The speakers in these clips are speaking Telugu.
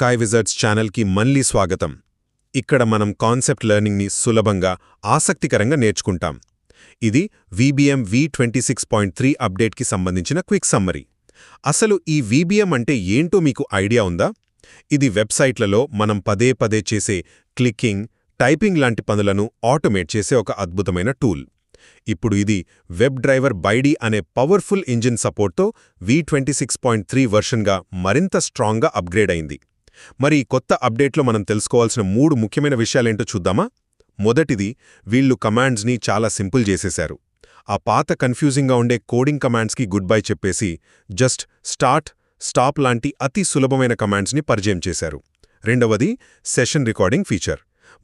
కాయ్ విజర్డ్స్ ఛానల్కి మళ్ళీ స్వాగతం. ఇక్కడ మనం కాన్సెప్ట్ లెర్నింగ్ని సులభంగా, ఆసక్తికరంగా నేర్చుకుంటాం. ఇది VBM V26.3 అప్డేట్కి సంబంధించిన క్విక్ సమ్మరీ. అసలు ఈ VBM అంటే ఏంటో మీకు ఐడియా ఉందా? ఇది వెబ్సైట్లలో మనం పదే పదే చేసే క్లిక్కింగ్, టైపింగ్ లాంటి పనులను ఆటోమేట్ చేసే ఒక అద్భుతమైన టూల్. ఇప్పుడు ఇది వెబ్ డ్రైవర్ బైడి అనే పవర్ఫుల్ ఇంజిన్ సపోర్ట్తో V26.3 వర్షన్గా మరింత స్ట్రాంగ్గా అప్గ్రేడ్ అయింది. మరి ఈ కొత్త అప్డేట్లో మనం తెలుసుకోవాల్సిన 3 ముఖ్యమైన విషయాలేంటో చూద్దామా? మొదటిది, వీళ్లు కమాండ్స్ని చాలా సింపుల్ చేసేశారు. ఆ పాత కన్ఫ్యూజింగ్గా ఉండే కోడింగ్ కమాండ్స్కి గుడ్ బై చెప్పేసి జస్ట్ స్టార్ట్, స్టాప్ లాంటి అతి సులభమైన కమాండ్స్ని పరిచయం చేశారు. రెండవది, సెషన్ రికార్డింగ్ ఫీచర్.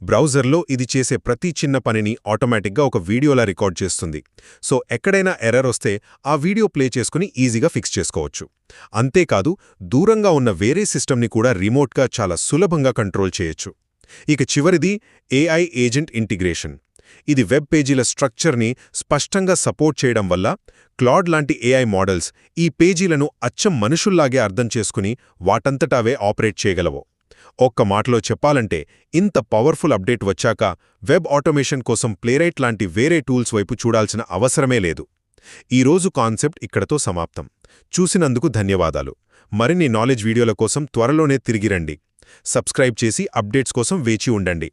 బ్రౌజర్లో ఇది చేసే ప్రతి చిన్న పనిని ఆటోమేటిక్గా ఒక వీడియోలా రికార్డ్ చేస్తుంది. సో ఎక్కడైనా ఎర్రర్ వస్తే ఆ వీడియో ప్లే చేసుకుని ఈజీగా ఫిక్స్ చేసుకోవచ్చు. అంతేకాదు, దూరంగా ఉన్న వేరే సిస్టమ్ని కూడా రిమోట్గా చాలా సులభంగా కంట్రోల్ చేయొచ్చు. ఇక చివరిది, AI ఏజెంట్ ఇంటిగ్రేషన్. ఇది వెబ్ పేజీల స్ట్రక్చర్ని స్పష్టంగా సపోర్ట్ చేయడం వల్ల క్లాడ్ లాంటి AI మోడల్స్ ఈ పేజీలను అచ్చం మనుషుల్లాగే అర్థం చేసుకుని వాటంతటావే ఆపరేట్ చేయగలవు. ఒక్క మాటలో చెప్పాలంటే, ఇంత పవర్ఫుల్ అప్డేట్ వచ్చాక వెబ్ ఆటోమేషన్ కోసం ప్లేరైట్ లాంటి వేరే టూల్స్ వైపు చూడాల్సిన అవసరమే లేదు. ఈరోజు కాన్సెప్ట్ ఇక్కడతో సమాప్తం. చూసినందుకు ధన్యవాదాలు. మరిన్ని నాలెడ్జ్ వీడియోల కోసం త్వరలోనే తిరిగి రండి. సబ్స్క్రైబ్ చేసి అప్డేట్స్ కోసం వేచి ఉండండి.